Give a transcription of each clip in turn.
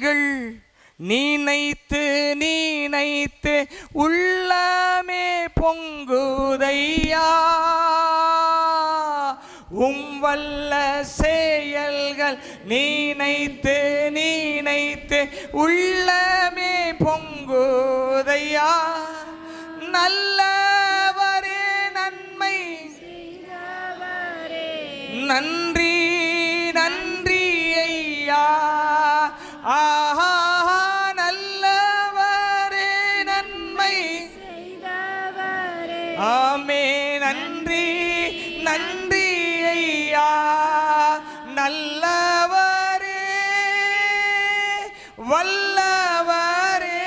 செயல்கள் நினைத்து நினைத்து உள்ளமே பொங்குதையா. வல்ல செயல்கள் நினைத்து நினைத்து உள்ளமே பொங்குதையா. நல்லவரே நன்மை நன்றி நன்றி ஐயா. ஆஹா நல்லவரே நன்மை ஆமே நன்றி நன்றி ஐயா. நல்லவரே வல்லவரே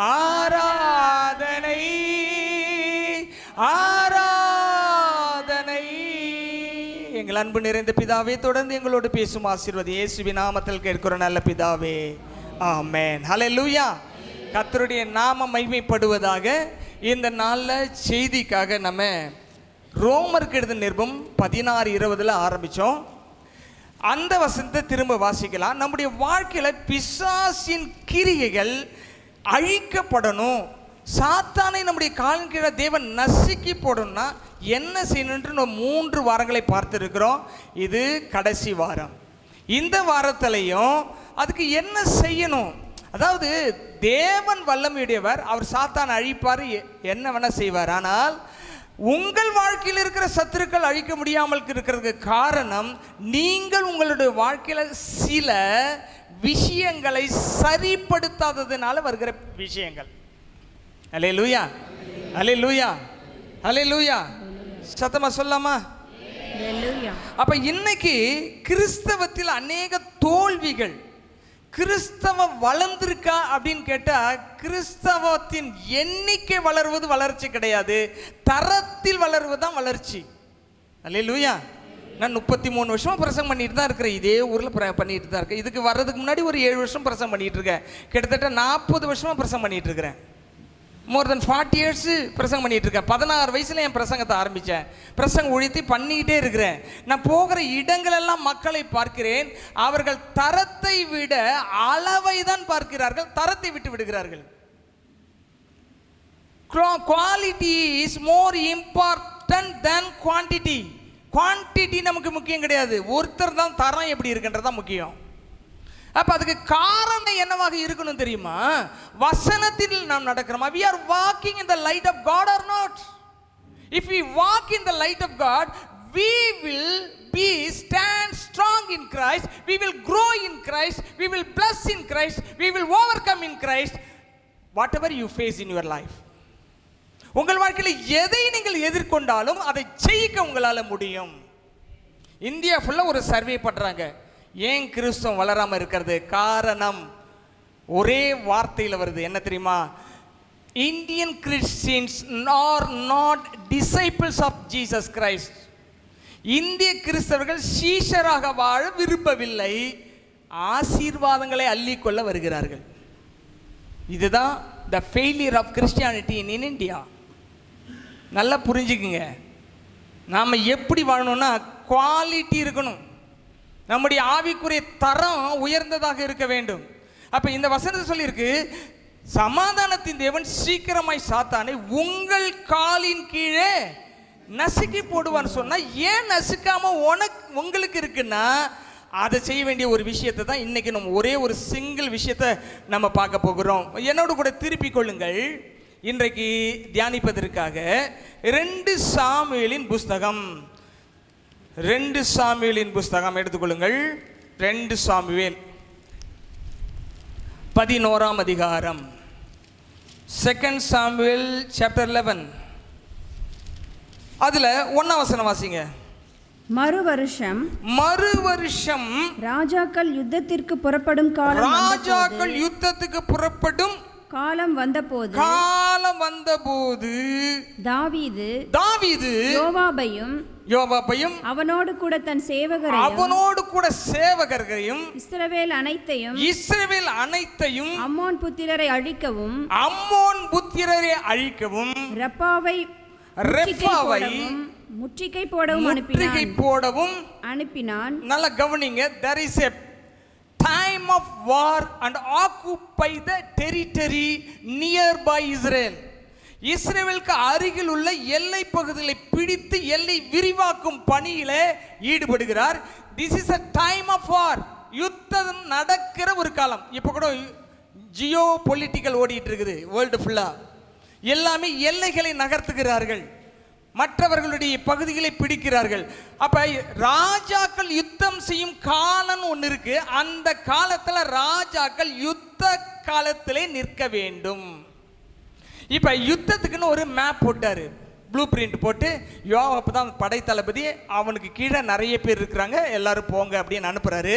ஆராதனை ஆராதனை. எங்கள் அன்பு நிறைந்த பிதாவே, தொடர்ந்து எங்களோடு பேசும் ஆசீர்வாதி இயேசுவின் நாமத்தில் கேட்கிற நல்ல பிதாவே, ஆமென். ஹல்லேலூயா. கர்த்தருடைய நாமம் மகிமைப்படுவதாக. இந்த நாளில் செய்திக்காக நம்ம ரோமருக்கு எழுதின நிருபம் 16:20 ஆரம்பித்தோம். அந்த வசனத்தை திரும்ப வாசிக்கலாம். நம்முடைய வாழ்க்கையில் பிசாசின் கிரியைகள் அழிக்கப்படணும், சாத்தானை நம்முடைய காலின் கீழே தேவன் நசுக்கி போடணும்னா என்ன செய்யணும்னு நம்ம 3 வாரங்களை பார்த்துருக்கிறோம். இது கடைசி வாரம். இந்த வாரத்திலையும் அதுக்கு என்ன செய்யணும், அதாவது தேவன் வல்லமையுடையவர், அவர் சாத்தானை அழிப்பார், என்ன வேணால் செய்வார். ஆனால் உங்கள் வாழ்க்கையில் இருக்கிற சத்துருக்கள் அழிக்க முடியாமல் இருக்கிறதுக்கு காரணம் நீங்கள் உங்களுடைய வாழ்க்கையில் சில விஷயங்களை சரிப்படுத்தாததுனால வருகிற விஷயங்கள். அல்லேலூயா அல்லேலூயா அல்லேலூயா. சத்தமா சொல்லாமா? அப்ப இன்னைக்கு கிறிஸ்தவத்தில் அநேக தோல்விகள். கிறிஸ்தவம் வளர்ந்திருக்கா அப்படின்னு கேட்டால் கிறிஸ்தவத்தின் எண்ணிக்கை வளர்வது வளர்ச்சி கிடையாது, தரத்தில் வளர்வது தான் வளர்ச்சி. அல்லேலூயா. நான் 33 வருஷமாக பிரசங்கம் பண்ணிட்டு தான் இருக்கிறேன், இதே ஊரில் பண்ணிட்டு தான் இருக்கேன். இதுக்கு வர்றதுக்கு முன்னாடி ஒரு 7 வருஷம் பிரசங்கம் பண்ணிட்டு இருக்கேன். கிட்டத்தட்ட 40 வருஷமாக பிரசங்கம் பண்ணிட்டு இருக்கிறேன். மோர் தென் 40 இயர்ஸ் பிரசங்கம் பண்ணிட்டு இருக்கேன். 16 வயசுல என் பிரசங்கத்தை ஆரம்பித்தேன். பிரசங்க உழைத்து பண்ணிக்கிட்டே இருக்கிறேன். நான் போகிற இடங்களெல்லாம் மக்களை பார்க்கிறேன். அவர்கள் தரத்தை விட அளவை தான் பார்க்கிறார்கள், தரத்தை விட்டு விடுகிறார்கள். Quality is more important then quantity. Quantity நமக்கு முக்கியம் கிடையாது, ஒருத்தர் தான் தரம் எப்படி இருக்குன்றதான் முக்கியம். அப்ப அதுக்கு காரணம் என்னவாக இருக்கணும் தெரியுமா? வசனத்தில் நாம் நடக்கிறோமா? we are walking in the light of God or not? if we walk in the light of God, we will be stand strong in Christ, we will grow in Christ, we will bless in Christ, we will overcome in Christ whatever you face in your life. உங்கள் வாழ்க்கையில் எதை நீங்கள் எதிர்கொண்டாலும் அதை ஜெயிக்க உங்களால முடியும். India ஃபுல்லா ஒரு சர்வே பண்றாங்க, ஏன் கிறிஸ்தவம் வளராமல் இருக்கிறது? காரணம் ஒரே வார்த்தையில் வருது, என்ன தெரியுமா? Indian Christians are not disciples of Jesus Christ. இந்திய கிறிஸ்தவர்கள் சீஷராக வாழ விரும்பவில்லை, ஆசீர்வாதங்களை அள்ளிக்கொள்ள வருகிறார்கள். இதுதான் the failure of Christianity in India. நல்லா புரிஞ்சுக்குங்க. நாம் எப்படி வாழணும்னா குவாலிட்டி இருக்கணும், நம்முடைய ஆவிக்குரிய தரம் உயர்ந்ததாக இருக்க வேண்டும். அப்ப இந்த வசனத்தை சொல்லியிருக்கு, சமாதானத்தின் தேவன் சீக்கிரமாய் சாத்தானை உங்கள் காலின் கீழே நசுக்கி போடுவான்னு சொன்னா, ஏன் நசுக்காம உங்களுக்கு இருக்குன்னா அதை செய்ய வேண்டிய ஒரு விஷயத்தை தான் இன்னைக்கு நம்ம ஒரே ஒரு சிங்கிள் விஷயத்தை நம்ம பார்க்க போகிறோம். என்னோட கூட திருப்பிக் கொள்ளுங்கள். இன்றைக்கு தியானிப்பதற்காக 2 சாமுவேலின் புஸ்தகம், 2 சாமுவேலின் புஸ்தகம் எடுத்துக்கொள்ளுங்கள். 2 சாமுவேல் 11ஆம் அதிகாரம், 2 சாமுவேல் சாப்டர் 11. அதுல 1ஆம் வசனம் வாசிங்க. மறுவருஷம் ராஜாக்கள் யுத்தத்திற்கு புறப்படும் காலம் வந்தபோது தாவீது யோவாபையும் அவனோடு கூட தன் சேவகரையும் இஸ்ரவேல் அனைத்தையும் அம்மோன் புத்திரரை அழிக்கவும் ரப்பாவை முற்றுகை போடவும் அனுப்பினான். நல்லா கவனிங்க. there is a time of war and occupy the territory nearby Israel. இஸ்ரவேலுக்கு அருகில் உள்ள எல்லை பகுதிகளை பிடித்து எல்லை விரிவாக்கும் பணியிலே ஈடுபடுகிறார். This is a time of war. யுத்தம் நடக்கிற ஒரு காலம். இப்போ கூட ஜியோ பொலிட்டிக்கல் ஓடிட்டு இருக்குது வேர்ல்டு ஃபுல்லா. எல்லாமே எல்லைகளை நகர்த்துகிறார்கள், மற்றவர்களுடைய பகுதிகளை பிடிக்கிறார்கள். அப்ப ராஜாக்கள் யுத்தம் செய்யும் காலம் ஒன்று இருக்கு. அந்த காலத்துல ராஜாக்கள் யுத்த காலத்திலே நிற்க வேண்டும். இப்ப யுத்தத்துக்குன்னு ஒரு மேப் போட்டாரு, ப்ளூ பிரிண்ட் போட்டு. யோவாப் தான் படை தளபதி, அவனுக்கு கீழே நிறைய பேர் இருக்கிறாங்க, எல்லாரும் போங்க அப்படின்னு அனுப்புறாரு.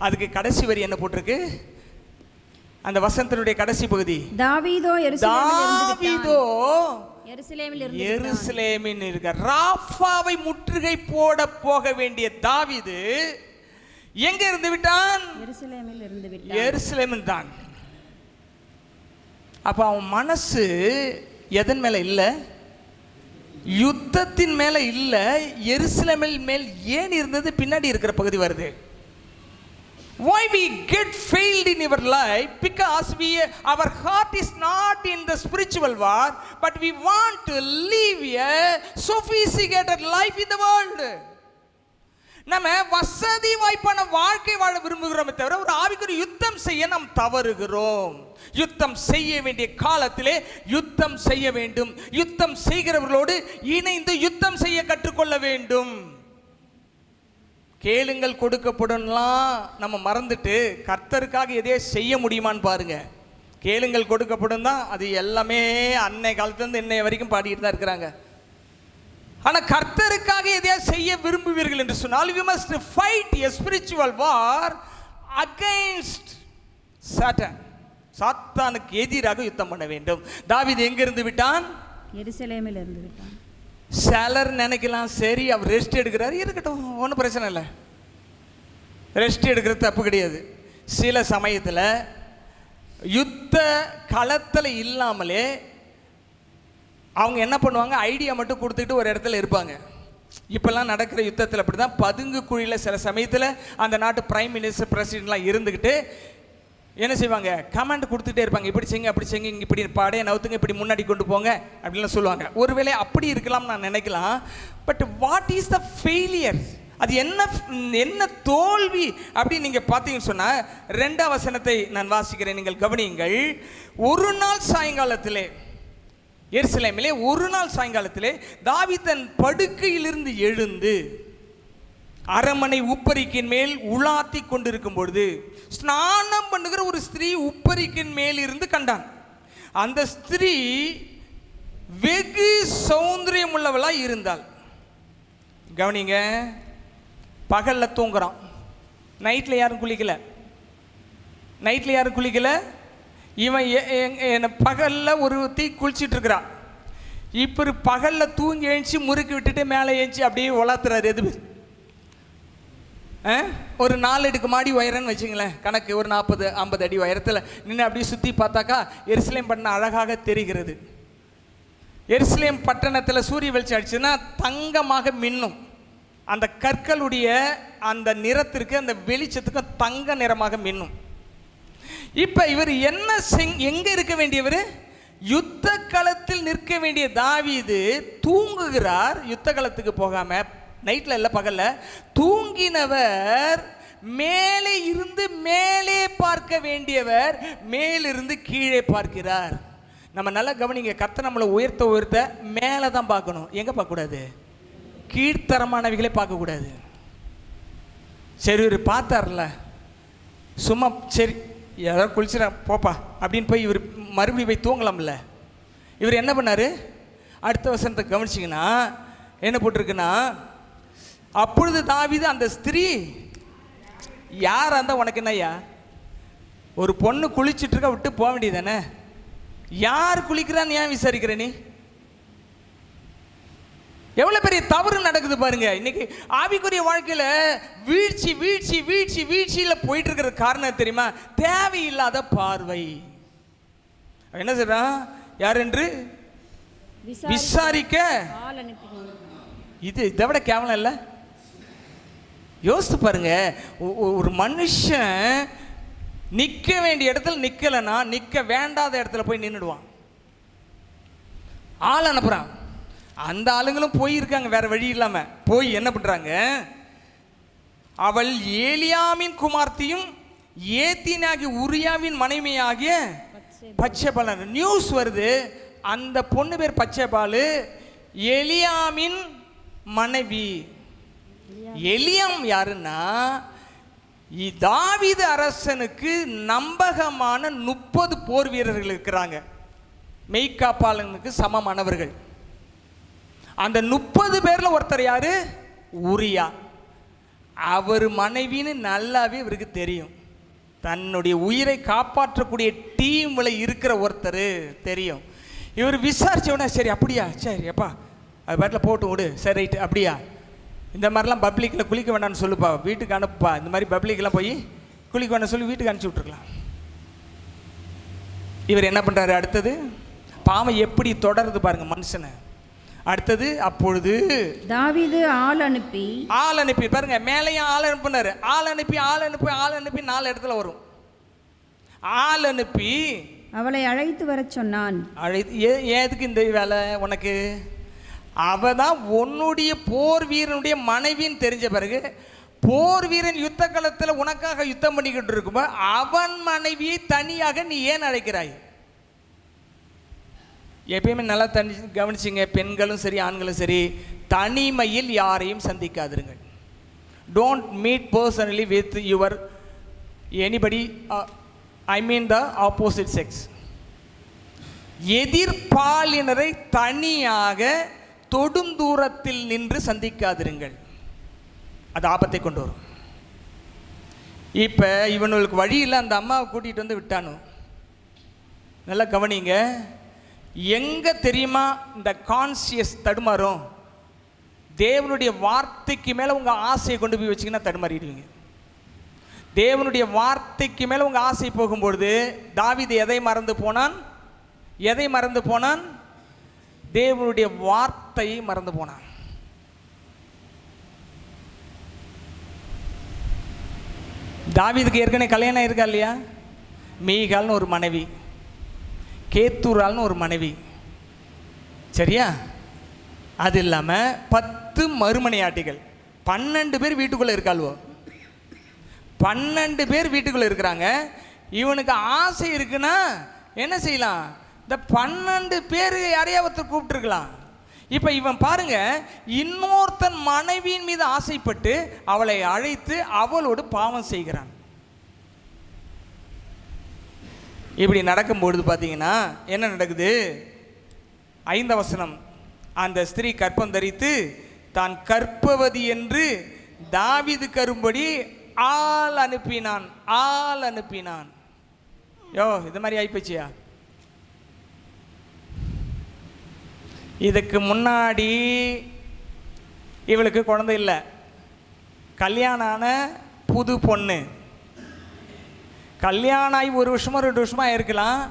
அதுக்கு கடைசி வரி என்ன போட்டிருக்கு? அந்த வசனத்தினுடைய கடைசி பகுதி, தாவீதோ எருசலேமில் இருக்க ராஃபாவை முற்றுகை போட போக வேண்டிய தாவீது எங்க இருந்து விட்டான்? எருசலேமில் தான். அப்ப அவன் மனசு எதன் மேல இல்ல? யுத்தத்தின் மேல இல்ல, எருசலேமில் மேல் ஏன் இருந்தது? பின்னாடி இருக்கிற பகுதி வருது. Why we get failed in our life? Because our heart is not in the spiritual war, but we want to live a sophisticated life in the world. நம்ம வசதி வாய்ப்பான வாழ்க்கை வாழ விரும்புகிறோமே தவிர ஒரு ஆவிக்குரிய யுத்தம் செய்ய நாம் தவறுகிறோம். யுத்தம் செய்ய வேண்டிய காலத்திலே யுத்தம் செய்ய வேண்டும். யுத்தம் செய்கிறவர்களோடு இணைந்து யுத்தம் செய்ய கற்றுக்கொள்ள வேண்டும். கேளுங்கள் கொடுக்கப்படலாம் நம்ம மறந்துட்டு கர்த்தருக்காக எதையோ செய்ய முடியுமான்னு பாருங்க. கேளுங்கள் கொடுக்கப்படும் தான், அது எல்லாமே அன்னை காலத்துலேருந்து இன்னைய வரைக்கும் பாடிட்டு தான் இருக்கிறாங்க. ஆனால் கர்த்தருக்காக எதையோ செய்ய விரும்புவீர்கள் என்று சொன்னால் we must fight a spiritual war against Satan. சாத்தானுக்கு எதிராக யுத்தம் பண்ண வேண்டும். தாவீது எங்கிருந்து விட்டான்? எருசலேமில் இருந்து விட்டான். சிலர் நினைக்கலாம், சரி அவர் ரெஸ்ட் எடுக்கிறாரு, இருக்கட்டும், ஒன்றும் பிரச்சனை இல்லை. ரெஸ்ட் எடுக்கிறது தப்பு கிடையாது. சில சமயத்தில் யுத்த களத்தில் இல்லாமலே அவங்க என்ன பண்ணுவாங்க, ஐடியா மட்டும் கொடுத்துட்டு ஒரு இடத்துல இருப்பாங்க. இப்போல்லாம் நடக்கிற யுத்தத்தில் அப்படி தான். பதுங்கு குழியில் சில சமயத்தில் அந்த நாட்டு பிரைம் மினிஸ்டர் பிரசிடென்ட்லாம் இருந்துக்கிட்டு என்ன செய்வாங்க, கமாண்ட் கொடுத்துட்டே இருப்பாங்க. இப்படி செய்யுங்க, அப்படி செய்யுங்க, இங்கே இப்படி படையை நவுத்துங்க, இப்படி முன்னாடி கொண்டு போங்க அப்படின்லாம் சொல்லுவாங்க. ஒருவேளை அப்படி இருக்கலாம் நான் நினைக்கலாம். But what is the failure? அது என்ன தோல்வி அப்படின்னு நீங்கள் பார்த்தீங்கன்னு சொன்னால், 2ஆம் வசனத்தை நான் வாசிக்கிறேன், நீங்கள் கவனியுங்கள். ஒரு நாள் சாயங்காலத்திலே, எருசலேமிலே ஒரு நாள் சாயங்காலத்திலே தாவீது தன் படுக்கையிலிருந்து எழுந்து அரமனை உப்பரிக்கின் மேல் உலாத்தி கொண்டிருக்கும் பொழுது ஸ்நானம் பண்ணுகிற ஒரு ஸ்திரீ உப்பரிக்கின் மேல் இருந்து கண்டான். அந்த ஸ்திரீ வெகு சௌந்தரியம் உள்ளவளாய் இருந்தாள். கவனிங்க, பகல்ல தூங்குறான், நைட்ல யாரும் குளிக்கல. இவன் பகல்ல ஒரு தீ குளிச்சிட்டு இருக்கிறான். இப்ப பகல்ல தூங்கி எழுச்சி முறுக்கி விட்டுட்டு மேலே எழுச்சி அப்படியே வளர்த்துறாரு. எது ஒரு 4 அடுக்கு மாடி உயரன்னு வச்சுங்களேன், கணக்கு ஒரு 40-50 அடி உயரத்தில் நின்று அப்படியே சுற்றி பார்த்தாக்கா எருசலேம் பட்டணம் அழகாக தெரிகிறது. எருசலேம் பட்டணத்தில் சூரிய வெளிச்சம் அடிச்சுன்னா தங்கமாக மின்னும். அந்த கற்களுடைய அந்த நிறத்திற்கு, அந்த வெளிச்சத்துக்கு தங்க நிறமாக மின்னும். இப்போ இவர் எங்க இருக்க வேண்டியவர்? யுத்த களத்தில் நிற்க வேண்டிய தாவீது தூங்குகிறார். யுத்த களத்துக்கு போகாம, நைட்ல இல்ல பகல்ல தூங்கினவர் மேலே இருந்து மேலே பார்க்க வேண்டியவர் மேலிருந்து கீழே பார்க்கிறார். நம்ம நல்லா கவனிங்க, கர்த்தர் நம்மளை உயர்த்த மேலே தான் பார்க்கணும். எங்க பார்க்கக்கூடாது? கீழ்த்தரமானவைகளே பார்க்கக்கூடாது. சரி, இவர் பார்த்தார்ல, சும்மா சரி யாராவது குளிச்சுடா போப்பா அப்படின்னு போய் இவர் மறுபடியும் போய் தூங்கலாம்ல. இவர் என்ன பண்ணாரு? அடுத்த வசனத்தை கவனிச்சிங்கன்னா என்ன போட்டிருக்குன்னா, அப்பொழுது தாவீது அந்த ஸ்திரீ யாரா இருந்தா உனக்கு என்னய்யா, ஒரு பொண்ணு குளிச்சுட்டு இருக்க விட்டு போக வேண்டியதானே, யார் குளிக்கிறான்னு ஏன் விசாரிக்கிற நீ? எவ்வளவு பெரிய தவறு நடக்குது பாருங்க. இன்னைக்கு ஆவிக்குரிய வாழ்க்கையில வீழ்ச்சி வீழ்ச்சி வீழ்ச்சி வீழ்ச்சியில போயிட்டு இருக்கிற காரணம் தெரியுமா? தேவையில்லாத பார்வை. என்ன சொல்றான்? யார் என்று விசாரிக்க. இதை விட கேவலம் இல்ல? யோசித்து பாருங்க. ஒரு மனுஷன் நிற்க வேண்டிய இடத்துல நிற்கலைன்னா நிற்க வேண்டாத இடத்துல போய் நின்றுடுவான். ஆள் அனுப்புகிறான். அந்த ஆளுங்களும் போயிருக்காங்க வேற வழி இல்லாமல். போய் என்ன பண்ணுறாங்க, அவள் ஏலியாமின் குமார்த்தியும் ஏத்தினாகி உரியாவின் மனைவியாகிய பச்சைபால். நியூஸ் வருது, அந்த பொண்ணு பேர் பச்சைபால், எலியாமின் மனைவி. எலியாம் யாருன்னா தாவீது அரசனுக்கு நம்பகமான 30 போர் வீரர்கள் இருக்கிறாங்க, மெய்காப்பாளனுக்கு சமமானவர்கள். அந்த 30 பேர்ல ஒருத்தர் யாரு, உரியா. அவர் மனைவின்னு நல்லாவே இவருக்கு தெரியும். தன்னுடைய உயிரை காப்பாற்றக்கூடிய டீம்ல இருக்கிற ஒருத்தர் தெரியும். இவர் விசாரிச்சவனா, சரி அப்படியா, சரி அப்பா அது பாட்டில் போட்டு விடு, சரி ரைட்டு அப்படியா, இந்த மாதிரிலாம் பப்ளிக்கில் குளிக்க வேண்டாம்னு சொல்லுப்பா, வீட்டுக்கு அனுப்புப்பா, இந்த மாதிரி பப்ளிக்கெலாம் போய் குளிக்க வேண்டாம் சொல்லி வீட்டுக்கு அனுப்பிச்சி விட்ருக்கலாம். இவர் என்ன பண்ணுறாரு, அடுத்தது பாவம் எப்படி தொடருது பாருங்க மனுஷனை. அடுத்தது அப்பொழுது தாவீது ஆள் அனுப்பி பாருங்க, மேலையும் ஆள் அனுப்புனாரு. ஆள் அனுப்பி 4 இடத்துல வரும். ஆள் அனுப்பி அவளை அழைத்து வர சொன்னான். எதுக்கு இந்த வேலை உனக்கு? அவ தான் உன்னுடைய போர் வீரனுடைய மனைவின்னு தெரிஞ்ச பிறகு, போர் வீரன் யுத்த காலத்தில் உனக்காக யுத்தம் பண்ணிக்கிட்டு இருக்கும்போது அவன் மனைவியை தனியாக நீ ஏன் அழைக்கிறாய்? எப்பயுமே நல்லா கவனிச்சிங்க, பெண்களும் சரி ஆண்களும் சரி, தனிமையில் யாரையும் சந்திக்காதிருங்கள். Don't meet personally with your anybody, I mean the opposite sex. எதிர்பாலினரை தனியாக தொடும் தூரத்தில் நின்று சந்திக்காதிருங்கள், அது ஆபத்தை கொண்டு வரும். இப்போ இவனுக்கு வழியில் அந்த அம்மாவை கூட்டிகிட்டு வந்து விட்டானு. நல்லா கவனிங்க, எங்கே தெரியுமா இந்த கான்சியஸ் தடுமாறும்? தேவனுடைய வார்த்தைக்கு மேலே உங்கள் ஆசையை கொண்டு போய் வச்சிங்கன்னா தடுமாறிடுவீங்க. தேவனுடைய வார்த்தைக்கு மேலே உங்கள் ஆசை போகும்பொழுது, தாவீது எதை மறந்து போனான்? தேவனுடைய வார்த்தையை மறந்து போனான். தாவீதுக்கு ஏற்கனவே கல்யாணம் இருக்கா இல்லையா? மீகால்னு ஒரு மனைவி, கேத்தூரால்னு ஒரு மனைவி, சரியா? அது இல்லாமல் 10 மறுமனையாட்டிகள், 12 பேர் வீட்டுக்குள்ளே இருக்காள்வோ. 12 பேர் வீட்டுக்குள்ளே இருக்கிறாங்க. இவனுக்கு ஆசை இருக்குன்னா என்ன செய்யலாம்? இந்த 12 பேர் யாரையா ஒருத்தர் கூப்பிட்டுருக்கலாம். இப்போ இவன் பாருங்க, இன்னொருத்தன் மனைவியின் மீது ஆசைப்பட்டு அவளை அழைத்து அவளோடு பாவம் செய்கிறான். இப்படி நடக்கும்பொழுது பார்த்தீங்கன்னா என்ன நடக்குது? 5 வசனம், அந்த ஸ்திரீ கற்பம் தரித்து தான் கற்பவதி என்று தாவீது கரும்படி ஆள் அனுப்பினான். யோ, இது மாதிரி ஆயிப்போச்சியா? இதுக்கு முன்னாடி இவளுக்கு குழந்தை இல்லை, கல்யாணம் ஆன புது பொண்ணு. கல்யாணம் ஆகி 1 வருஷமோ 2 வருஷமா இருக்கலாம்.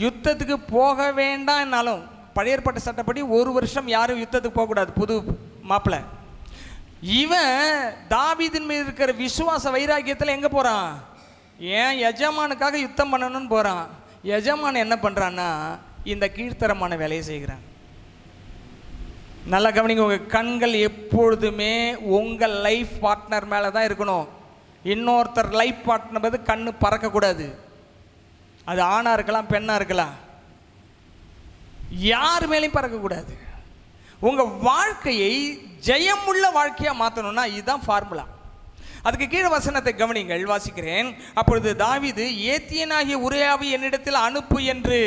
யுத்தத்துக்கு போக வேண்டாம்னாலும் பழைய ஏற்பாட்டு சட்டப்படி 1 வருஷம் யாரும் யுத்தத்துக்கு போகக்கூடாது, புது மாப்பிள்ளை. இவன் தாவீதின் மீது இருக்கிற விசுவாச வைராக்கியத்தில் எங்கே போகிறான்? ஏன் எஜமானுக்காக யுத்தம் பண்ணணும்னு போகிறான். எஜமான் என்ன பண்ணுறான்னா இந்த கீழ்த்தரமான வேலையை செய்கிறான். நல்லா கவனிங்க, உங்கள் கண்கள் எப்பொழுதுமே உங்கள் லைஃப் பார்ட்னர் மேலே தான் இருக்கணும். இன்னொருத்தர் லைஃப் பார்ட்னர் கண்ணு பறக்கக்கூடாது. அது ஆணாக இருக்கலாம், பெண்ணாக இருக்கலாம், யார் மேலேயும் பறக்கக்கூடாது. உங்கள் வாழ்க்கையை ஜெயமுள்ள வாழ்க்கையாக மாற்றணும்னா இதுதான் ஃபார்முலா. அதுக்கு கீழே வசனத்தை கவனிங்கள், வாசிக்கிறேன். அப்பொழுது தாவீது ஏத்தியனாகிய உரியாவை என்னிடத்தில் அனுப்பு என்று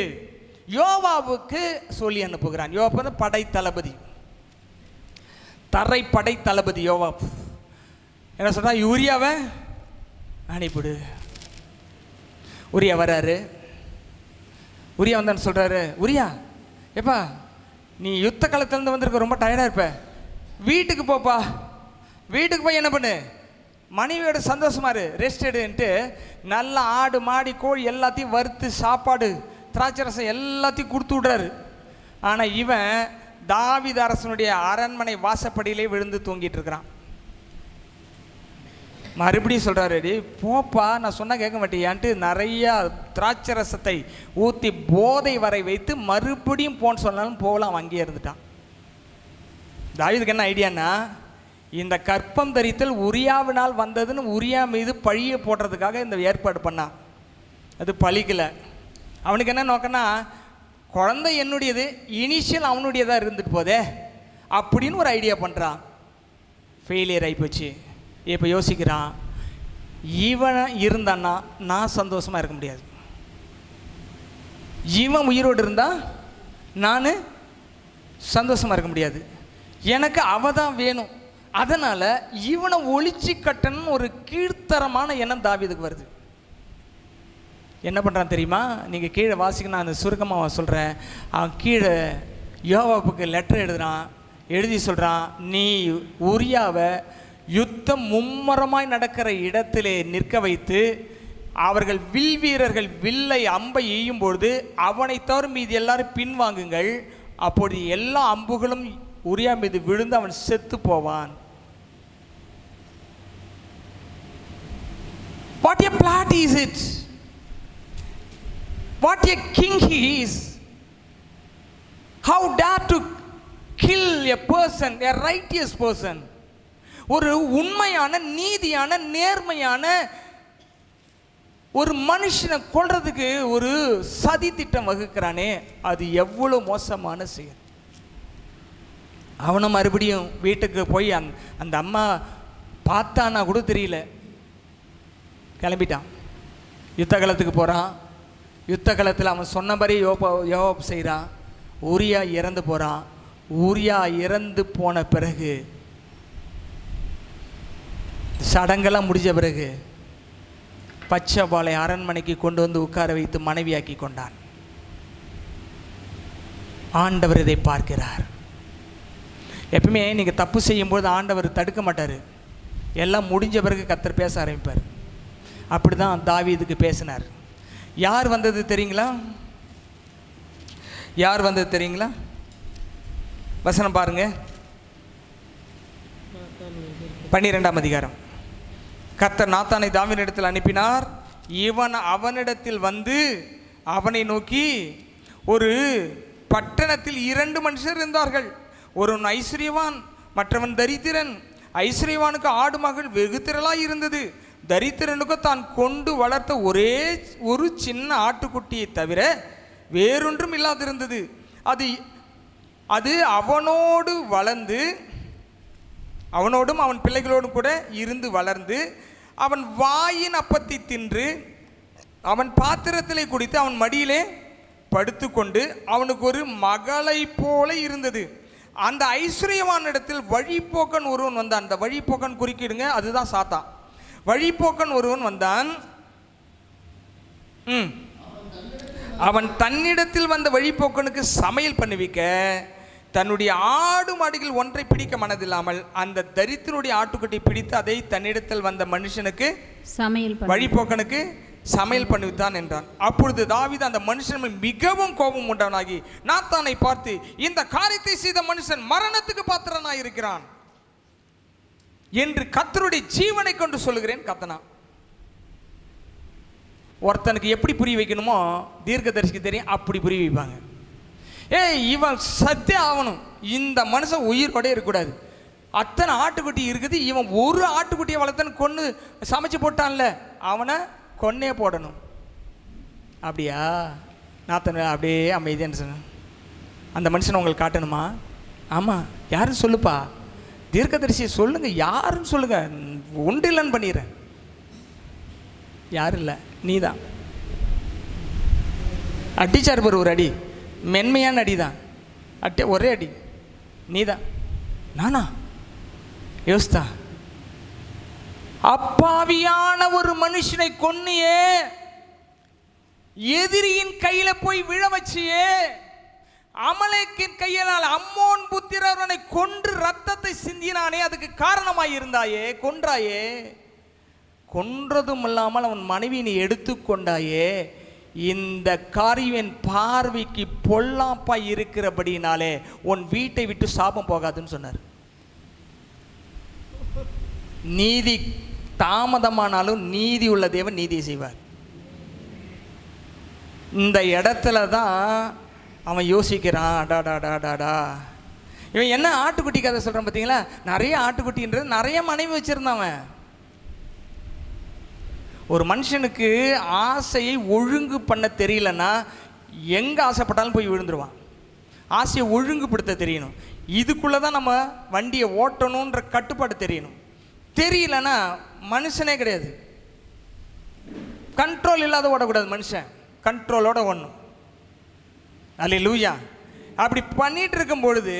யோவாவுக்கு சொல்லி அனுப்புகிறான். யோவாப் வந்து படை தளபதி, தரைப்படை தளபதி யோவாப். என்ன சொல்றா? உரியாவை அனுப்பிடு. உரியா வராரு. உரியா வந்தான்னு சொல்றாரு, உரியா எப்பா நீ யுத்த காலத்திலேருந்து வந்திருக்க, ரொம்ப டயர்டாக இருப்ப, வீட்டுக்கு போப்பா. வீட்டுக்கு போய் என்ன பண்ணு, மனைவியோட சந்தோஷமா இரு, ரெஸ்ட் எடுன்ட்டு நல்லா ஆடு மாடி கோழி எல்லாத்தையும் வறுத்து சாப்பாடு திராட்சை ரசம் எல்லாத்தையும் கொடுத்து விடுறாரு. ஆனால் இவன் தாவீது அரசனுடைய அரண்மனை வாசப்படியிலே விழுந்து தூங்கிட்டு இருக்கிறான். மறுபடியும் சொல்கிறாரு, போப்பா நான் சொன்னால் கேட்க மாட்டேயான்ட்டு நிறையா திராட்சை ரசத்தை ஊற்றி போதை வரை வைத்து மறுபடியும் போன்னு சொன்னாலும் போகலாம். அவன் அங்கேயே இருந்துட்டான். தாவீதுக்கு என்ன ஐடியான்னா, இந்த கற்பம் தரித்தல் உரியாவினால் வந்ததுன்னு உரியா மீது பழியை போடுறதுக்காக இந்த ஏற்பாடு பண்ணான். அது பழிக்கலை. அவனுக்கு என்ன நோக்கன்னா, குழந்தை என்னுடையது, இனிஷியல் அவனுடையதாக இருந்துட்டு போதே அப்படின்னு ஒரு ஐடியா பண்ணுறான். ஃபெயிலியர் ஆகிப்போச்சு. இப்போ யோசிக்கிறான், இவன் இருந்தான்னா நான் சந்தோஷமாக இருக்க முடியாது, இவன் உயிரோடு இருந்தால் நான் சந்தோஷமாக இருக்க முடியாது, எனக்கு அவ தான் வேணும், அதனால் இவனை ஒழிச்சு கட்டணும்னு ஒரு கீழ்த்தரமான எண்ணம் தாவீதுக்கு வருது. என்ன பண்ணுறான் தெரியுமா? நீங்கள் கீழே வாசிக்க, நான் சுருக்கமாக சொல்கிறேன். அவன் கீழே யோவாபுக்கு லெட்டர் எழுதுகிறான். எழுதி சொல்கிறான், நீ உரியாவை யுத்தம் மும்மரமாய் நடக்கிற இடத்திலே நிற்க வைத்து அவர்கள் வில் வீரர்கள் வில்லை அம்பை எய்யும் பொழுது அவனை தவிர மீது எல்லாரும் பின்வாங்குங்கள், அப்பொழுது எல்லா அம்புகளும் உரியா மீது விழுந்து அவன் செத்து போவான். What a plot is it? What a king he is. How dare to kill a person, a righteous person. ஒரு உண்மையான நீதியான நேர்மையான ஒரு மனுஷனை கொல்றதுக்கு ஒரு சதி திட்டம் வகுக்கிறானே, அது எவ்வளவு மோசமான செயல். அவனை மறுபடியும் வீட்டுக்கு போய் அந்த அம்மா பார்த்தானா கூட தெரியல, கிளம்பிட்டான். யுத்த களத்துக்கு போகிறான். யுத்த களத்தில் அவன் சொன்னபடி யோவாப் செய்கிறான். ஊரியா இறந்து போகிறான். ஊரியா இறந்து போன பிறகு, சடங்கெல்லாம் முடிஞ்ச பிறகு பச்சைபாலை அரண்மனைக்கு கொண்டு வந்து உட்கார வைத்து மனைவியாக்கி கொண்டான். ஆண்டவர் இதை பார்க்கிறார். எப்பவுமே நீங்கள் தப்பு செய்யும்போது ஆண்டவர் தடுக்க மாட்டார். எல்லாம் முடிஞ்ச பிறகு கர்த்தர் பேச ஆரம்பிப்பார். அப்படி தான் தாவீதுக்கு பேசினார். யார் வந்தது தெரியுங்களா? யார் வந்தது தெரியுங்களா? வசனம் பாருங்க, 12ஆம் அதிகாரம். கர்த்தர் நாத்தானை தாவீதினிடத்தில் அனுப்பினார். இவன் அவனிடத்தில் வந்து அவனை நோக்கி, ஒரு பட்டணத்தில் 2 மனுஷர் இருந்தார்கள், ஒருவன் ஐஸ்வர்யவான், மற்றவன் தரித்திரன். ஐஸ்வர்யவானுக்கு ஆடு மகள் வெகு திரளாய் இருந்தது. தரித்திரனுக்கு தான் கொண்டு வளர்த்த ஒரே ஒரு சின்ன ஆட்டுக்குட்டியை தவிர வேறொன்றும் இல்லாதிருந்தது. அது அவனோடு வளர்ந்து, அவனோடும் அவன் பிள்ளைகளோடும் கூட இருந்து வளர்ந்து, அவன் வாயின் அப்பத்தை தின்று அவன் பாத்திரத்திலே குடித்து அவன் மடியிலே படுத்துக்கொண்டு அவனுக்கு ஒரு மகளை போல இருந்தது. அந்த ஐஸ்வர்யவான் இடத்தில் வழிப்போக்கன் ஒருவன் வந்தான். அந்த வழிப்போக்கன் குறுக்கிடுங்க, அதுதான் சாத்தான். வழிப்போக்கன் ஒருவன் வந்தான். அவன் தன்னிடத்தில் வந்த வழிப்போக்கனுக்கு சமையல் பண்ணுவிக்க தன்னுடைய ஆடு மாடுகள் ஒன்றை பிடிக்க மனதில்லாமல் அந்த தரித்திரனுடைய ஆட்டுக்குட்டி பிடித்து அதை தன்னிடத்தில் வந்த மனுஷனுக்கு வழிப்போக்கனுக்கு சமையல் பண்ணிவித்தான் என்றான். அப்பொழுது தாவீது அந்த மனுஷன் மிகவும் கோபம் உண்டவனாகி நாத்தானை பார்த்து, இந்த காரியத்தை செய்த மனுஷன் மரணத்துக்கு பாத்திரனாய் இருக்கிறான் என்று கர்த்தருடைய ஜீவனை கொண்டு சொல்லுகிறேன் கத்தனா. ஒருத்தனுக்கு எப்படி புரிய வைக்கணுமோ தீர்க்கதரிசிக்கு தெரியும், அப்படி புரிய வைப்பாங்க. இவன் சத்தியம் ஆகணும், இந்த மனுஷன் உயிரோட இருக்கக்கூடாது, அத்தனை ஆட்டுக்குட்டி இருக்குது, இவன் ஒரு ஆட்டுக்குட்டியை வளர்த்தன்னு கொன்று சமைச்சு போட்டான்ல, அவனை கொன்னே போடணும். அப்படியா? நாத்தன் அப்படியே அமைதியான்னு சொன்ன. அந்த மனுஷனை உங்களுக்கு காட்டணுமா? ஆமாம், யாருன்னு சொல்லுப்பா, தீர்க்கதரிசியை சொல்லுங்க, யாருன்னு சொல்லுங்க, ஒன்று இல்லைன்னு பண்ணிடுறேன். யாரும் இல்லை, நீ தான் அடிச்சார் பாரு, ஒரு அடி, மென்மையான அடி தான், ஒரே அடி, நீ தான். நானா? யோசித்தா, அப்பாவியான ஒரு மனுஷனை கொன்னியே, எதிரியின் கையில போய் விழ வச்சியே, அமலேக்கின் கையினால் அம்மோன் புத்திரனை கொன்று ரத்தத்தை சிந்தினானே, அதுக்கு காரணமாய் இருந்தாயே, கொன்றாயே. கொன்றதும் இல்லாமல் அவன் மனைவியை எடுத்துக்கொண்டாயே, இந்த காரியம் பார்வைக்கு பொல்லாப்பா இருக்கிறபடினாலே உன் வீட்டை விட்டு சாபம் போகாதுன்னு சொன்னார். நீதி தாமதமானாலும் நீதி உள்ள தேவன் நீதியை செய்வார். இந்த இடத்துல தான் அவன் யோசிக்கிறான், அடாடாடாடாடா இவன் என்ன ஆட்டுக்குட்டி கதை சொல்கிறான் பார்த்தீங்களா? நிறைய ஆட்டுக்குட்டின்றது நிறைய மனைவி வச்சுருந்தான் அவன். ஒரு மனுஷனுக்கு ஆசையை ஒழுங்கு பண்ண தெரியலன்னா எங்கே ஆசைப்பட்டாலும் போய் விழுந்துருவான். ஆசையை ஒழுங்குபடுத்த தெரியணும். இதுக்குள்ளே தான் நம்ம வண்டியை ஓட்டணுன்ற கட்டுப்பாடு தெரியணும். தெரியலன்னா மனுஷனே கிடையாது. கண்ட்ரோல் இல்லாத ஓடக்கூடாது, மனுஷன் கண்ட்ரோலோட ஓடணும். அல்லேலூயா. அப்படி பண்ணிட்டு இருக்கும் பொழுது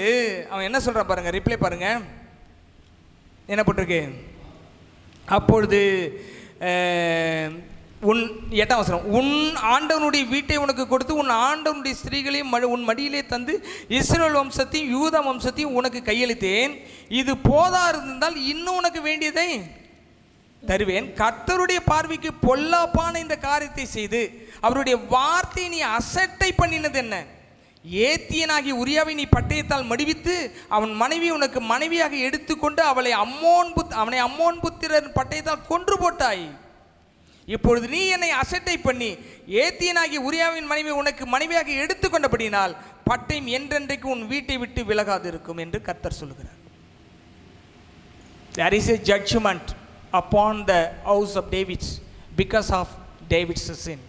அவன் என்ன சொல்கிறான் பாருங்க, ரிப்ளை பாருங்க என்ன போட்டிருக்கு. அப்பொழுது உன் 8ஆம் வசனம், உன் ஆண்டவனுடைய வீட்டை உனக்கு கொடுத்து உன் ஆண்டவனுடைய ஸ்திரீகளையும் உன் மடியிலே தந்து இஸ்ரவேல் வம்சத்தையும் யூதா வம்சத்தையும் உனக்கு கையளித்தேன். இது போதா இருந்தால் இன்னும் உனக்கு வேண்டியதை தருவேன். கர்த்தருடைய பார்வைக்கு பொல்லாப்பான இந்த காரியத்தை செய்து அவருடைய வார்த்தையை நீ அசட்டை பண்ணினது என்ன? ஏத்தியனாகிய உரியாவை நீ பட்டயத்தால் மடிவித்து அவன் மனைவி உனக்கு மனைவியாக எடுத்துக்கொண்டு அவனை அம்மோன் புத்திரன் பட்டயத்தால் கொன்று போட்டாய். இப்பொழுது நீ என்னை அசட்டை பண்ணி ஏத்தியனாகிய உரியாவின் மனைவி உனக்கு மனைவியாக எடுத்துக்கொண்டபடினால் பட்டயம் என்றென்றைக்கு உன் வீட்டை விட்டு விலகாது இருக்கும் என்று கர்த்தர் சொல்லுகிறார். There is a judgment upon the house of David because of David's sin.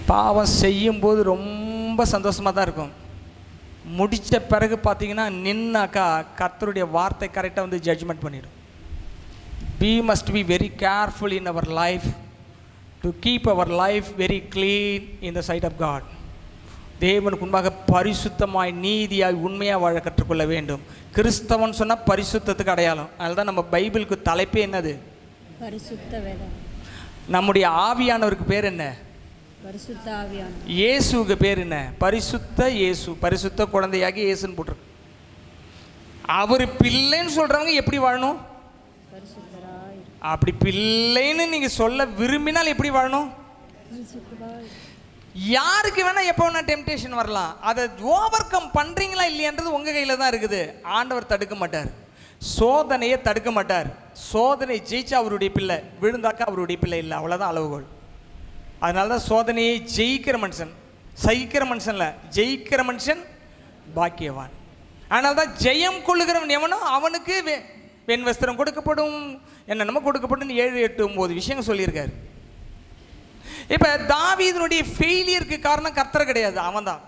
பாவம் செய்யும்போது ரொம்ப சந்தோஷமாக தான் இருக்கும். முடித்த பிறகு பார்த்தீங்கன்னா நின்னாக்கா கர்த்தருடைய வார்த்தை கரெக்டாக வந்து ஜட்ஜ்மெண்ட் பண்ணிடும். We must be very careful in our life to keep our life very clean in the sight of God. தேவனுக்கு முன்பாக பரிசுத்தமாய் நீதியாய் உண்மையாக வாழ கற்றுக்கொள்ள வேண்டும். கிறிஸ்தவன் சொன்னால் பரிசுத்தத்துக்கு அடையாளம். அதனால தான் நம்ம பைபிளுக்கு தலைப்பே என்னது? பரிசுத்த வேதம். நம்முடைய ஆவியானவருக்கு பேர் என்ன? பரிசுத்த ஆவியானவர். இயேசுவுக்கு பேர் என்ன? பரிசுத்த இயேசு. பரிசுத்த குழந்தையாகி இயேசுன்னு போட்டிருக்கு. அவர் பிள்ளைன்னு சொல்கிறவங்க எப்படி வாழணும்? அப்படி பிள்ளைன்னு நீங்கள் சொல்ல விரும்பினால் எப்படி வாழணும்? யாருக்கு வேணால் எப்போ வேணால் டெம்டேஷன் வரலாம். அதை ஓவர் கம் பண்ணுறீங்களா இல்லையான்றது உங்கள் கையில் தான் இருக்குது. ஆண்டவர் தடுக்க மாட்டார், சோதனையை தடுக்க மாட்டார். சோதனை ஜெயிச்சா அவருடைய பிள்ளை, விழுந்தாக்கா அவருடைய பிள்ளை இல்லை. அவ்வளோதான் அளவுகோல். அதனால தான் சோதனையை ஜெயிக்கிற மனுஷன், சகிக்கிற மனுஷன்ல ஜெயிக்கிற மனுஷன் பாக்கியவான். அதனால தான் ஜெயம் கொள்ளுகிறவன் எவனோ அவனுக்கு வெண் வஸ்திரம் கொடுக்கப்படும், என்னென்னமோ கொடுக்கப்படும் 7, 8, 9 விஷயங்கள் சொல்லியிருக்காரு. இப்போ தாவீதினுடைய ஃபெயிலியருக்கு காரணம் கர்த்தர் கிடையாது, அவன் தான்.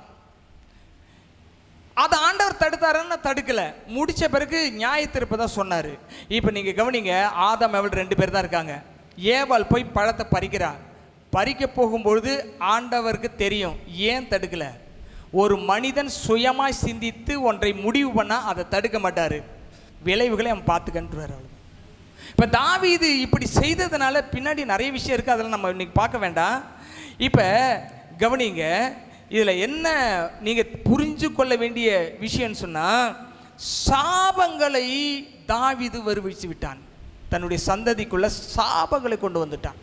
அதை ஆண்டவர் தடுத்தாருன்னு தடுக்கலை. முடித்த பிறகு நியாயத்தீர்ப்பு தான் சொன்னார். இப்போ நீங்கள் கவனிங்க, ஆதாம் ஏவாள் 2 பேர் தான் இருக்காங்க. ஏவாள் போய் பழத்தை பறிக்கிறார். பறிக்க போகும்பொழுது ஆண்டவருக்கு தெரியும். ஏன் தடுக்கலை? ஒரு மனிதன் சுயமாய் சிந்தித்து ஒன்றை முடிவு பண்ணால் அதை தடுக்க மாட்டார், விளைவுகளை அவன் பார்த்துக்கன்றுவார். அவ்வளோ. இப்போ தாவீது இப்படி செய்ததுனால பின்னாடி நிறைய விஷயம் இருக்குது, அதெல்லாம் நம்ம இன்றைக்கி பார்க்க வேண்டாம். இப்போ கவனிங்க, இதில் என்ன நீங்கள் புரிஞ்சு கொள்ள வேண்டிய விஷயம்னு சொன்னால், சாபங்களை தாவீது வருவிச்சு விட்டான். தன்னுடைய சந்ததிக்குள்ள சாபங்களை கொண்டு வந்துட்டான்.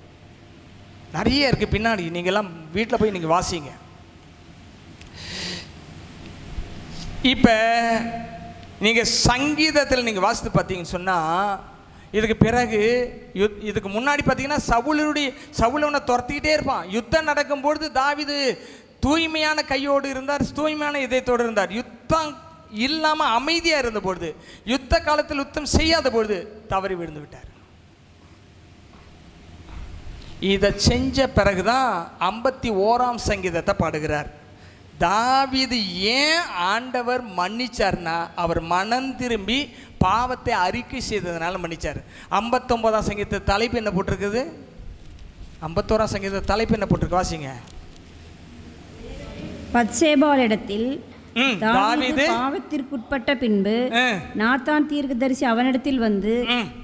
நிறைய இருக்குது பின்னாடி, நீங்கள்லாம் வீட்டில் போய் நீங்கள் வாசிங்க. இப்போ நீங்கள் சங்கீதத்தில் நீங்கள் வாசித்து பார்த்தீங்கன்னு சொன்னால், இதுக்கு பிறகு இதுக்கு முன்னாடி பார்த்தீங்கன்னா சவுலனை துரத்திக்கிட்டே இருப்பான். யுத்தம் நடக்கும்பொழுது தாவீது தூய்மையான கையோடு இருந்தார், தூய்மையான இதயத்தோடு இருந்தார். யுத்தம் இல்லாமல் அமைதியாக இருந்த பொழுது, யுத்த காலத்தில் யுத்தம் செய்யாத பொழுது தவறி விழுந்து விட்டார். இதை செஞ்ச பிறகுதான் 51ஆம் சங்கீதத்தை பாடுகிறார். தாவீது ஏன் ஆண்டவர் மன்னிச்சார்னா, அவர் மனம் திரும்பி பாவத்தை அறிக்கை செய்ததுனால மன்னிச்சார். 59ஆம் சங்கீத தலைப்பு என்ன போட்டிருக்குது? 51ஆம் சங்கீத தலைப்பு என்ன போட்டிருக்கு? வாசிங்க. பத்சேபாளிடத்தில் தாவீது பாவத்திற்குட்பட்ட பின்பு நாத்தான் தீர்க்கதரிசி அவனிடத்தில் வந்து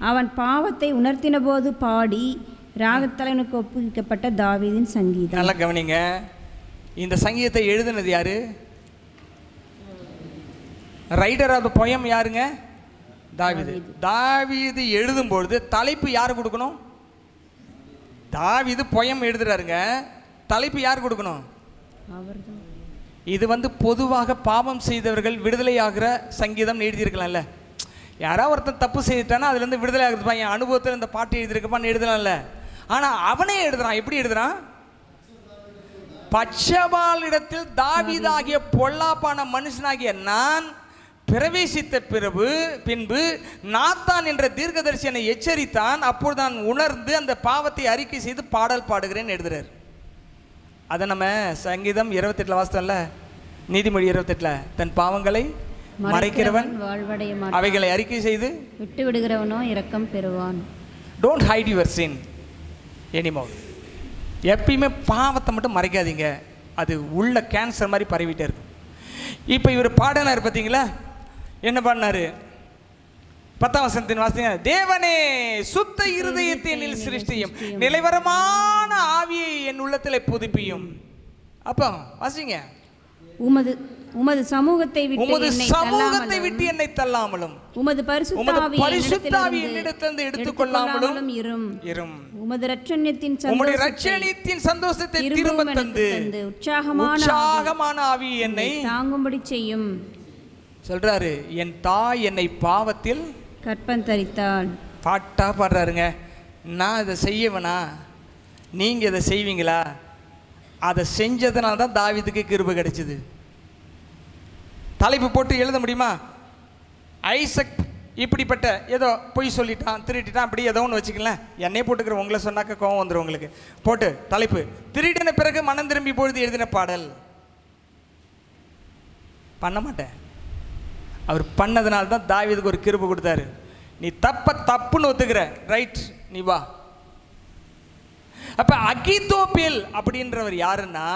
அவன் பாவத்தை உணர்த்தின போது பாடி ராகத்தலைவனுக்கு ஒப்புவிக்கப்பட்ட தாவீதின் சங்கீதம். நல்லா கவனிங்க, இந்த சங்கீதத்தை எழுதினது யாரு? ரைட்டர் ஆஃப் த போயம் யாருங்க? தாவீது. தாவீது எழுதும்பொழுது தலைப்பு யார் கொடுக்கணும்? தாவீது போயம் எழுதுறாருங்க, தலைப்பு யார் கொடுக்கணும்? அவர்தான். இது பொதுவாக பாவம் செய்தவர்கள் விடுதலை ஆகிற சங்கீதம் எழுதியிருக்கலாம்ல. யாராவது ஒருத்தன் தப்பு செய்துட்டானா அதுலேருந்து விடுதலை ஆகுதுப்பா, என் அனுபவத்தில் இந்த பாட்டு எழுதியிருக்கப்பான்னு எழுதலாம்ல. ஆனால் அவனே எழுதுறான். எப்படி எழுதுறான்? பட்சபாலிடத்தில் தாவீதாகிய பொல்லாப்பான மனுஷனாகிய நான் பிரவேசித்த பின்பு நாத்தான் என்ற தீர்க்கதரிசி என்னை எச்சரித்தான், அப்பொழுது நான் உணர்ந்து அந்த பாவத்தை அறிக்கை செய்து பாடல் பாடுகிறேன்னு எழுதுறார். அதை நம்ம சங்கீதம் 28 வாசித்தோம்ல, நீதிமொழி 28, தன் பாவங்களை மறைக்கிறவன் அவைகளை அறிக்கை செய்து விட்டு விடுகிறவனோ இரக்கம் பெறுவான். Don't hide your sin anymore. எப்பயுமே பாவத்தை மட்டும் மறைக்காதீங்க, அது உள்ள கேன்சர் மாதிரி பரவிட்டே இருக்கும். இப்போ இவர் பாடினார் பார்த்தீங்களா, என்ன பாடினாரு? 10ஆம் வசனத்தின் வாசிங்க. தேவனே சுத்த இருதயத்தை என்னில் சிருஷ்டியும், நிலைவரமான ஆவியை என் உள்ளத்தில் புதுப்பியும். அப்போ வாசிங்க. உமது சமூகத்தை விட்டு என்னை தள்ளாமலும் உமது பரிசுத்த ஆவியை என்னிடத்திலிருந்து எடுத்துக்கொள்ளாமலும் இரும். உமது இரட்சணியத்தின் சந்தோஷத்தை திரும்ப தந்து உற்சாகமான ஆவி என்னை தாங்கும்படி செய்யும். சொல்றாரு, என் தாய் என்னை பாவத்தில் கற்பந்தரித்தாள். பாட்டா பாடுறாருங்க. நான் இதை செய்யவனா, நீங்க இதை செய்வீங்களா? அதை செஞ்சதுனால தான் தாவீதுக்கு கிருபை கிடைச்சது. தலைப்பு போட்டு எழுத முடியுமா? ஐசக் இப்படிப்பட்ட ஏதோ பொய் சொல்லிட்டான், திருட்டிட்டான், அப்படி ஏதோ ஒன்று வச்சுக்கல. என்னையே போட்டுக்கிற, உங்களை சொன்னாக்க கோவம் வந்துடும் உங்களுக்கு. போட்டு தலைப்பு திருடின பிறகு மனம் திரும்பி பொழுது எழுதின பாடல். பண்ண மாட்டேன். அவர் பண்ணதுனால தான் தாவீதுக்கு ஒரு கிருபை கொடுத்தாரு. நீ தப்புன்னு ஒத்துக்கிற, ரைட், நீ வா. அப்ப அகிதோப்பேல் அப்படின்றவர் யாருன்னா,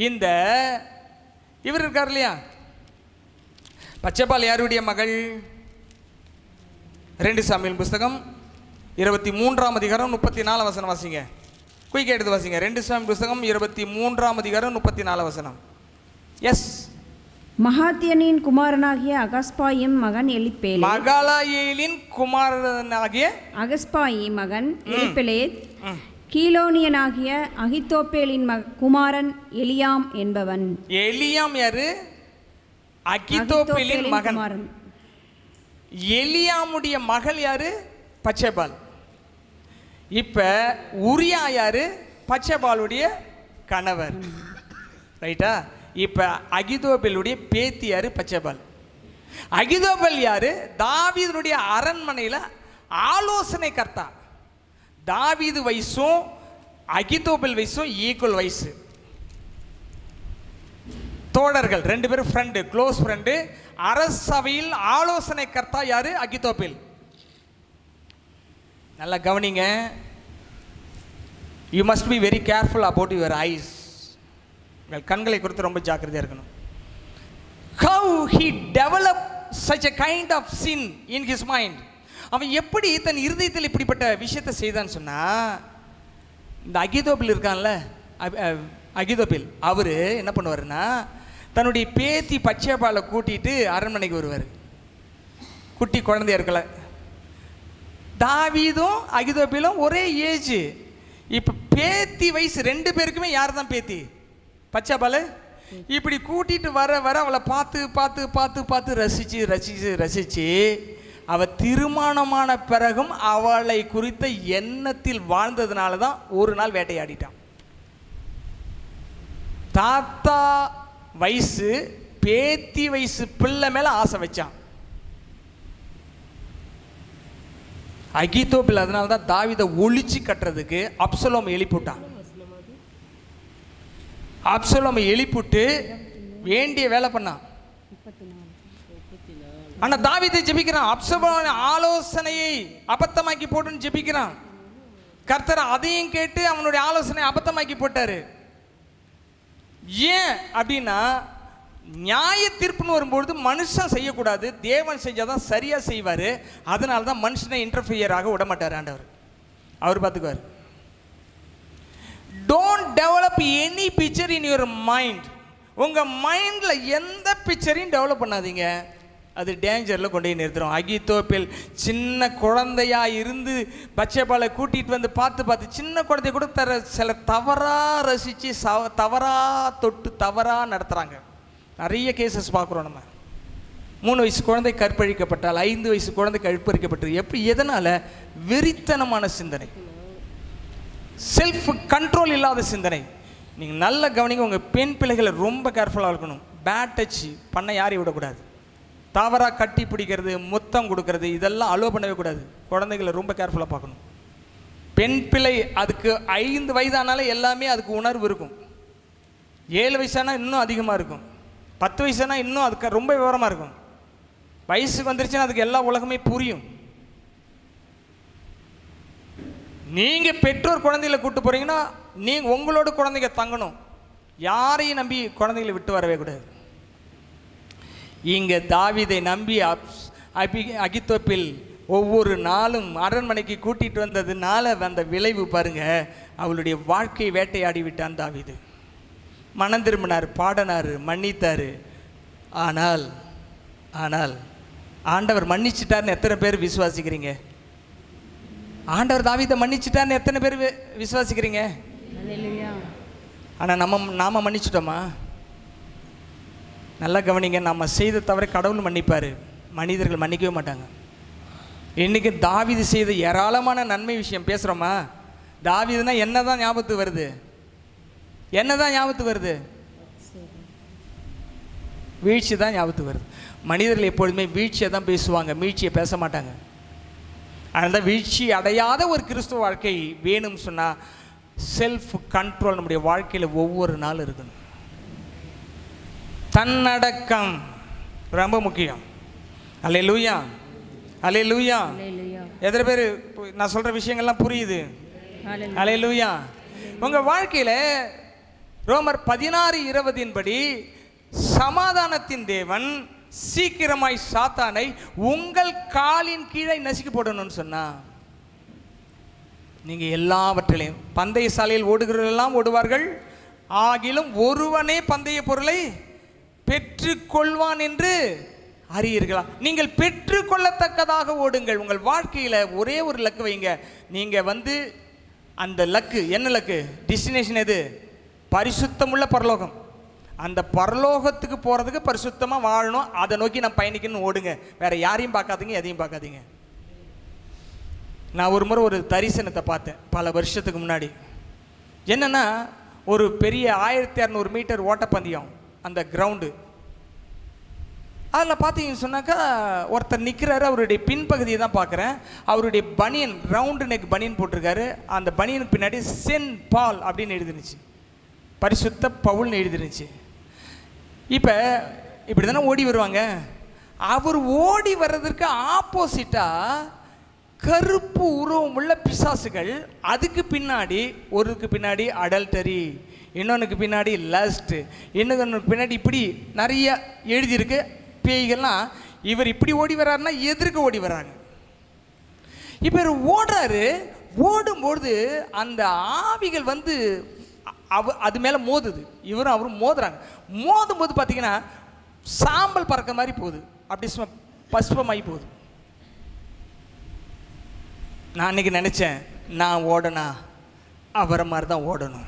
இந்த இவர் இருக்கார் இல்லையா, பச்சைபால் யாருடைய மகள்? 2 சாமுவேல் புஸ்தகம் 23ஆம் அதிகாரம் 34 வசனம் வாசிங்க. குயிக்க எடுத்து வாசிங்க. 2 சாமுவேல் புஸ்தகம் 23ஆம் அதிகாரம் 34 வசனம். எஸ். மகாத்தியனின் குமாரனாகிய அகஸ்பாயின் மகன் எலிப்பேலேத். மகாலாயேலின் குமாரனாகிய அகஸ்பாயின் மகன் எலிப்பேலேத் கீலோனியனாகிய அகிதோப்பேலின் குமாரன் எலியாம் என்பவன். எலியாம் யாரு? அகிதோப்பேலின் மகன். எலியாமுடைய மகள் யாரு? பச்சைபால். இப்ப உரியா யாரு? பச்சைபாலுடைய கணவர், ரைட்டா? இப்ப அகிதோப்பேலுடைய பேத்தி யாரு? பச்சைபால். அகிதோப்பேல் யாரு? தாவீதுடைய அரண்மனையில் ஆலோசனை கர்த்தா. தாவீது வயசும் அகிதோப்பேல் வயசும் ஈக்குவல் வயசு. தோழர்கள் 2 பேரும் ஃப்ரெண்டு, க்ளோஸ் ஃப்ரெண்டு. அரசவையில் ஆலோசனை கர்த்தா யாரு? அகிதோப்பேல். நல்லா கவனிங்க. You must be very careful about your eyes. உங்கள் கண்களை குறித்து ரொம்ப ஜாக்கிரதையாக இருக்கணும். How he developed such a kind of sin in his mind. அவன் எப்படி தன் இருதயத்தில் இப்படிப்பட்ட விஷயத்தை செய்தான்னு சொன்னா, இந்த அகிதோப்பேல் இருக்கான்ல, அகிதோப்பேல் அவர் என்ன பண்ணுவாருன்னா, தன்னுடைய பேத்தி பச்சைபாலை கூட்டிட்டு அரண்மனைக்கு வருவார். குட்டி குழந்தையா இருக்கல. தாவீதும் அகிதோப்பேலும் ஒரே ஏஜ். இப்போ பேத்தி வயசு 2 பேருக்குமே யார் தான் பேத்தி? பச்சைபால். இப்படி கூட்டிட்டு வர அவளை பார்த்து பார்த்து பார்த்து பார்த்து ரசிச்சு ரசிச்சு ரசிச்சு அவள் திருமணமான பிறகும் அவளை குறித்த எண்ணத்தில் வாழ்ந்ததுனால தான் ஒரு நாள் வேட்டையாடிட்டான். தாத்தா வயசு பேத்தி வயசு பிள்ளை மேல ஆசை வச்சான் அகிதோப்பேல். அதனால தான் தாவீதை ஒளிச்சு கட்டுறதுக்கு அப்சலோம் எழுப்பிட்டான். அப்சலோம் எழுப்பிட்டு வேண்டிய வேலை பண்ணான். ஆனா தாவீதை ஜெபிக்கிறான். அப்சலோம் ஆலோசனையை அபத்தமாக்கி போட்டுன்னு ஜெபிக்கிறான். கர்த்தர் அதையும் கேட்டு அவனுடைய ஆலோசனை அபத்தமாக்கி போட்டாரு. ஏன் அப்படின்னா, நியாய தீர்ப்புன்னு வரும்பொழுது மனுஷன் செய்யக்கூடாது, தேவன் செஞ்சாதான் சரியா செய்வாரு. அதனால தான் மனுஷனை இன்டர்ஃபியர் ஆக விட மாட்டார் ஆண்டவர். அவர் பார்த்துக்குவார். Don't develop any picture in your mind. உங்க மைண்ட்ல எந்த பிக்சரையும் டெவலப் பண்ணாதீங்க, அது டேஞ்சரில் கொண்டு போய் நிறுத்துறோம். அகிதோப்பேல் சின்ன குழந்தையா இருந்து பச்சைபாலை கூட்டிகிட்டு வந்து பார்த்து சின்ன குழந்தைய கூட சில தவறாக ரசித்து தவறாக தொட்டு தவறாக நடத்துகிறாங்க. நிறைய கேசஸ் பார்க்குறோம் நம்ம. 3 வயசு குழந்தை கற்பழிக்கப்பட்டால் 5 வயசு குழந்தை கற்பழிக்கப்பட்டு எப்படி? எதனால்? வெறித்தனமான சிந்தனை, செல்ஃப் கண்ட்ரோல் இல்லாத சிந்தனை. நீங்கள் நல்ல கவனிங்க, உங்கள் பெண் பிள்ளைகளை ரொம்ப கேர்ஃபுல்லாக இருக்கணும். பேட் டச் பண்ண யாரையும் விடக்கூடாது. தவறாக கட்டி பிடிக்கிறது, முத்தம் கொடுக்கறது, இதெல்லாம் அலோவ் பண்ணவே கூடாது. குழந்தைகளை ரொம்ப கேர்ஃபுல்லாக பார்க்கணும். பெண் பிள்ளை அதுக்கு 5 வயதானாலே எல்லாமே அதுக்கு உணர்வு இருக்கும். 7 வயசானா இன்னும் அதிகமாக இருக்கும். 10 வயசானா இன்னும் அதுக்கு ரொம்ப விவரமாக இருக்கும். வயசுக்கு வந்துருச்சுன்னா அதுக்கு எல்லா உலகமே புரியும். நீங்கள் பெற்றோர் குழந்தைகளை கூப்பிட்டு போகிறீங்கன்னா நீங்கள் உங்களோட குழந்தைங்க தங்கணும். யாரையும் நம்பி குழந்தைகளை விட்டு வரவே கூடாது. இங்கே தாவீதை நம்பி அகித்தோப்பேல் ஒவ்வொரு நாளும் அரண்மனைக்கு கூட்டிகிட்டு வந்ததுனால வந்த விளைவு பாருங்க. அவளுடைய வாழ்க்கையை வேட்டையாடி விட்டான் தாவீது. மனம் திரும்பினார், பாடினார், மன்னித்தார். ஆனால் ஆனால் ஆண்டவர் மன்னிச்சிட்டார்னு எத்தனை பேர் விசுவாசிக்கிறீங்க? ஆண்டவர் தாவீதை மன்னிச்சிட்டார்னு எத்தனை பேர் விசுவாசிக்கிறீங்க? ஆனால் நாம மன்னிச்சிட்டோமா? நல்லா கவனிங்க. நம்ம செய்த தவிர கடவுள் மன்னிப்பார், மனிதர்கள் மன்னிக்கவே மாட்டாங்க. இன்றைக்கி தாவீது செய்த ஏராளமான நன்மை விஷயம் பேசுகிறோமா? தாவீதுனா என்ன தான் ஞாபகத்துக்கு வருது? என்ன தான் ஞாபகத்துக்கு வருது? வீழ்ச்சி தான் ஞாபகத்துக்கு வருது. மனிதர்கள் எப்பொழுதுமே வீழ்ச்சியை தான் பேசுவாங்க, மீழ்ச்சியை பேச மாட்டாங்க. அதனால வீழ்ச்சி அடையாத ஒரு கிறிஸ்துவ வாழ்க்கை வேணும்னு சொன்னால் செல்ஃப் கண்ட்ரோல் நம்முடைய வாழ்க்கையில் ஒவ்வொரு நாள் இருக்கணும். தன்னடக்கம் ரொம்ப முக்கியம். அல்லேலூயா, அல்லேலூயா. எத்தனை பேர் நான் சொல்கிற விஷயங்கள்லாம் புரியுது? அல்லேலூயா. உங்கள் வாழ்க்கையில் ரோமர் 16:20 படி சமாதானத்தின் தேவன் சீக்கிரமாய் சாத்தானை உங்கள் காலின் கீழே நசுக்கி போடணும்னு சொன்னா, நீங்கள் எல்லாவற்றிலையும் பந்தய சாலையில் ஓடுகிறவர்களெல்லாம் ஓடுவார்கள், ஆகிலும் ஒருவனே பந்தய பொருளை பெற்றுக்கொள்வான் என்று அறியீர்களா? நீங்கள் பெற்றுக்கொள்ளத்தக்கதாக ஓடுங்கள். உங்கள் வாழ்க்கையில் ஒரே ஒரு லக்கு வைங்க. நீங்கள் அந்த லக்கு என்ன லக்கு? டெஸ்டினேஷன் எது? பரிசுத்தமுள்ள பரலோகம். அந்த பரலோகத்துக்கு போகிறதுக்கு பரிசுத்தமாக வாழணும், அதை நோக்கி நான் பயணிக்கணும்னு ஓடுங்க. வேறு யாரையும் பார்க்காதீங்க, எதையும் பார்க்காதீங்க. நான் ஒரு முறை ஒரு தரிசனத்தை பார்த்தேன் பல வருஷத்துக்கு முன்னாடி. என்னென்னா, ஒரு பெரிய 1600 மீட்டர் ஓட்டப்பந்தயம் அந்த கிரவுண்டு. அதில் பார்த்தீங்கன்னு சொன்னாக்கா ஒருத்தர் நிற்கிறாரு. அவருடைய பின்பகுதியை தான் பார்க்குறேன். அவருடைய பனியன் ரவுண்டு நெக் பனியன் போட்டிருக்காரு. அந்த பனியனுக்கு பின்னாடி சென்ட் பால் அப்படின்னு எழுதிருந்துச்சு, பரிசுத்த பவுல்னு எழுதிருந்துச்சு. இப்போ இப்படி தானே ஓடி வருவாங்க. அவர் ஓடி வர்றதற்கு ஆப்போசிட்டாக கருப்பு உருவம் உள்ள பிசாசுகள், அதுக்கு பின்னாடி ஒருக்கு பின்னாடி அடல்டரி, இன்னொன்றுக்கு பின்னாடி லஸ்ட், இன்னொன்றுக்கு பின்னாடி இப்படி நிறைய எழுதியிருக்கு. பேய்கள்லாம் இவர் இப்படி ஓடி வர்றாருன்னா எதிர்க்க ஓடி வர்றாங்க. இப்போ இவர் ஓடுறாரு. ஓடும்போது அந்த ஆவிகள் அது மேலே மோதுது. இவரும் அவரும் மோதுறாங்க. மோதும் போது பார்த்தீங்கன்னா சாம்பல் பறக்க மாதிரி போகுது, அப்படி பஸ்பமாகி போகுது. நான் அன்னைக்கு நினச்சேன், நான் ஓடனா அவரை மாதிரி தான் ஓடணும்.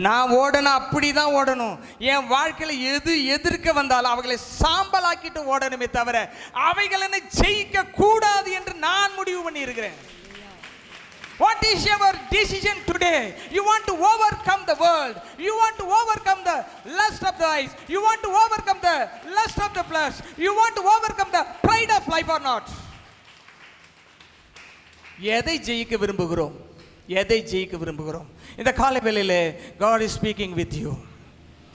நான் ஓடணும், அப்படி தான் ஓடணும். என் வாழ்க்கையில் எது எதிர்க்க வந்தாலும் அவைகளை சாம்பலாக்கிட்டு ஓடணுமே தவிர அவைகளை ஜெயிக்க கூடாது என்று நான் முடிவு பண்ணி இருக்கிறேன். What is your decision today? You want to overcome the world. You want to overcome the lust of the eyes. You want to overcome the lust of the flesh. You want to overcome the pride of life or not? எதை ஜெயிக்க விரும்புகிறோம்? எதை ஜெயிக்க விரும்புகிறோம்? இந்த காலை வேளையில் God is speaking with you.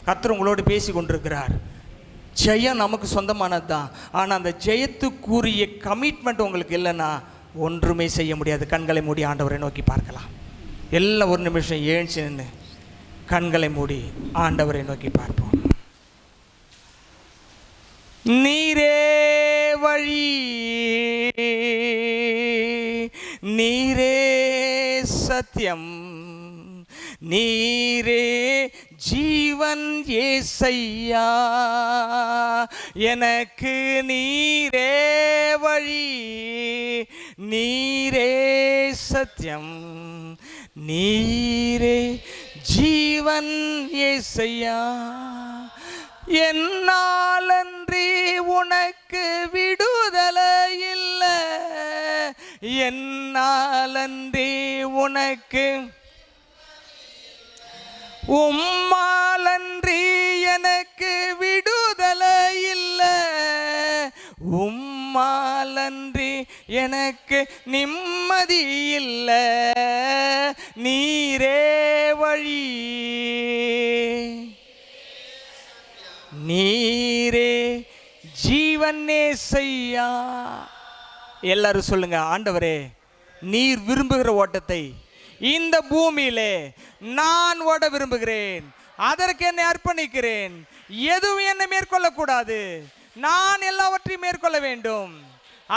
கர்த்தர் உங்களோடு பேசி கொண்டிருக்கிறார். ஜெயம் நமக்கு சொந்தமானது தான். ஆனால் அந்த ஜெயத்துக்குரிய கமிட்மெண்ட் உங்களுக்கு இல்லைன்னா ஒன்றுமே செய்ய முடியாது. கண்களை மூடி ஆண்டவரை நோக்கி பார்க்கலாம். எல்லாம் ஒரு நிமிஷம் ஏழ்ச்சி நின்று கண்களை மூடி ஆண்டவரை நோக்கி பார்ப்போம். நீரே வழி, நீரே சத்தியம், நீரே ஜீவன் ஏசையா, எனக்கு நீரே வழி, நீரே சத்தியம், நீரே ஜீவன் ஏசையா. என்னாலன்றி உனக்கு விடுதலை இல்லை, என்னாலன்றி உனக்கு, உம்மாலன்றி எனக்கு விடுதலை இல்லை, உம்மாலன்றி எனக்கு நிம்மதி இல்லை, நீரே வழி, நீரே ஜீவனே செய்யா. எல்லாரும் சொல்லுங்க, ஆண்டவரே நீர் விரும்புகிற ஓட்டத்தை இந்த பூமியிலே நான் ஓட விரும்புகிறேன், அதற்கு என்னை அர்ப்பணிக்கிறேன். எதுவும் என்னை மேற்கொள்ளக்கூடாது, நான் எல்லாவற்றையும் மேற்கொள்ள வேண்டும்,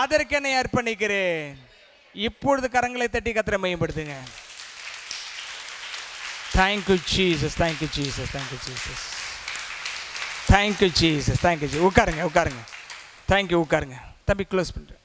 அதற்கு என்னை அர்ப்பணிக்கிறேன். இப்பொழுது கரங்களை தட்டி கர்த்தரை மகிமைப்படுத்துங்க. Thank you Jesus, thank you Jesus, thank you Jesus, thank you Jesus, thank you Jesus. உட்காருங்க உட்காருங்க, தேங்க்யூ, உட்காருங்க தம்பி, க்ளோஸ் பண்ணிட்டு.